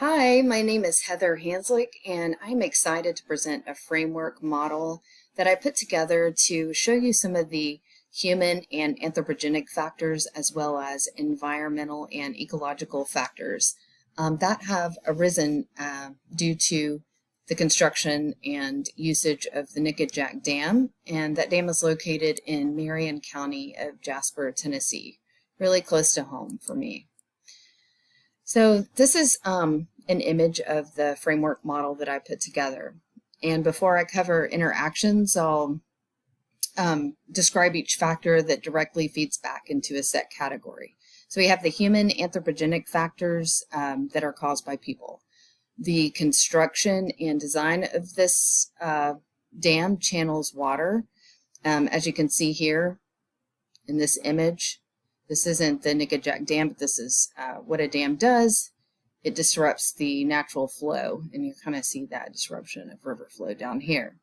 Hi, my name is Heather Hanslick, and I'm excited to present a framework model that I put together to show you some of the human and anthropogenic factors as well as environmental and ecological factors that have arisen due to the construction and usage of the Nickajack Dam, and that dam is located in Marion County of Jasper, Tennessee, really close to home for me. So this is an image of the framework model that I put together. And before I cover interactions, I'll describe each factor that directly feeds back into a set category. So we have the human anthropogenic factors that are caused by people. The construction and design of this dam channels water. As you can see here in this image, this isn't the Nickajack Dam, but this is what a dam does. It disrupts the natural flow, and you kind of see that disruption of river flow down here.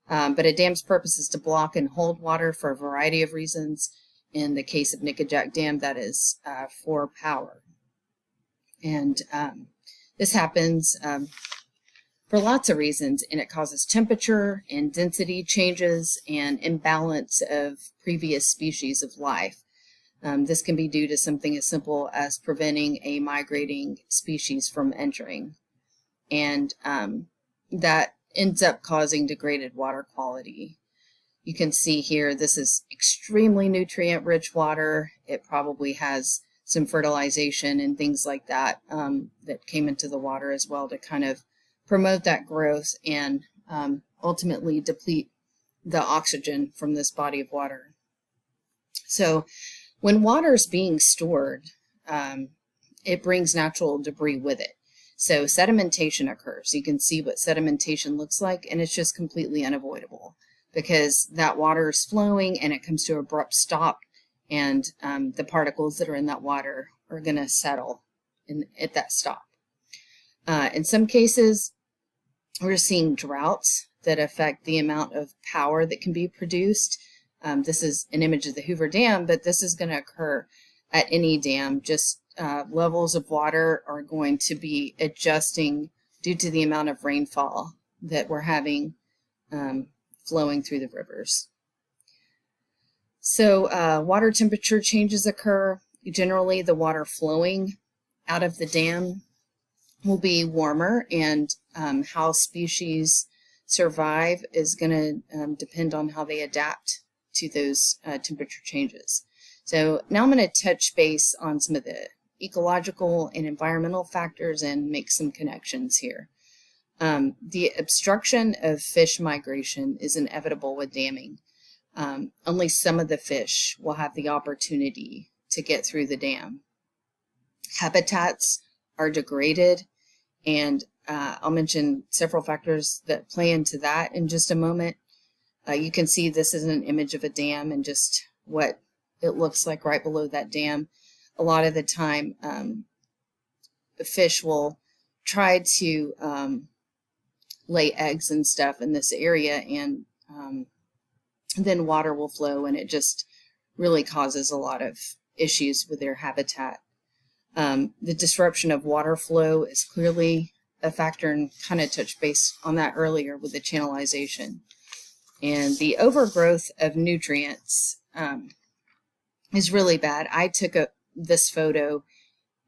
But a dam's purpose is to block and hold water for a variety of reasons. In the case of Nickajack Dam, that is for power. And this happens for lots of reasons, and it causes temperature and density changes and imbalance of previous species of life. This can be due to something as simple as preventing a migrating species from entering. And that ends up causing degraded water quality. You can see here, this is extremely nutrient-rich water. It probably has some fertilization and things like that that came into the water as well to kind of promote that growth and ultimately deplete the oxygen from this body of water. So when water is being stored, it brings natural debris with it. So sedimentation occurs. You can see what sedimentation looks like, and it's just completely unavoidable because that water is flowing and it comes to an abrupt stop, and the particles that are in that water are going to settle at that stop. In some cases, we're seeing droughts that affect the amount of power that can be produced. This is an image of the Hoover Dam, but this is going to occur at any dam. Just levels of water are going to be adjusting due to the amount of rainfall that we're having flowing through the rivers. So water temperature changes occur. Generally, the water flowing out of the dam will be warmer, and how species survive is going to depend on how they adapt to those temperature changes. So now I'm going to touch base on some of the ecological and environmental factors and make some connections here. The obstruction of fish migration is inevitable with damming. Only some of the fish will have the opportunity to get through the dam. Habitats are degraded, and I'll mention several factors that play into that in just a moment. You can see this is an image of a dam and just what it looks like right below that dam. A lot of the time, the fish will try to lay eggs and stuff in this area, and then water will flow, and it just really causes a lot of issues with their habitat. The disruption of water flow is clearly a factor, and kind of touched base on that earlier with the channelization. And the overgrowth of nutrients is really bad. I took this photo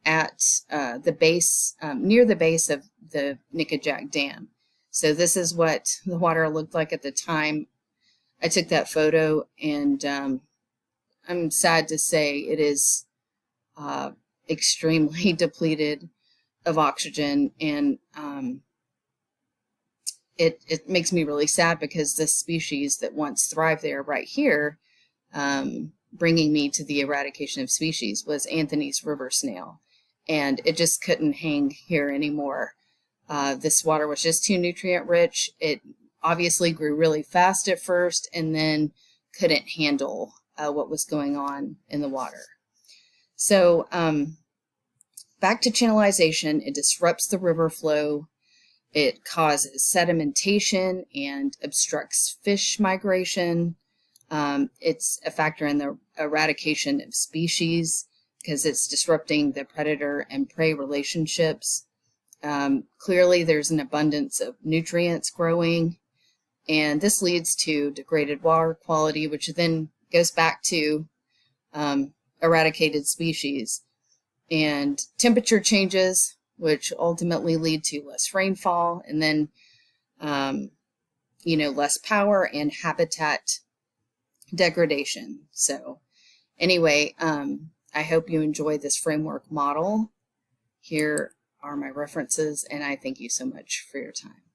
at the base, near the base of the Nickajack Dam. So this is what the water looked like at the time I took that photo, and I'm sad to say it is extremely depleted of oxygen, and it makes me really sad because this species that once thrived there right here, bringing me to the eradication of species, was Anthony's river snail, and it just couldn't hang here anymore. This water was just too nutrient rich. It obviously grew really fast at first and then couldn't handle what was going on in the water. So back to channelization, it disrupts the river flow. It causes sedimentation and obstructs fish migration. It's a factor in the eradication of species because it's disrupting the predator and prey relationships. Clearly, there's an abundance of nutrients growing, and this leads to degraded water quality, which then goes back to eradicated species, and temperature changes, which ultimately lead to less rainfall, and then less power and habitat degradation. So anyway, I hope you enjoy this framework model. Here are my references, and I thank you so much for your time.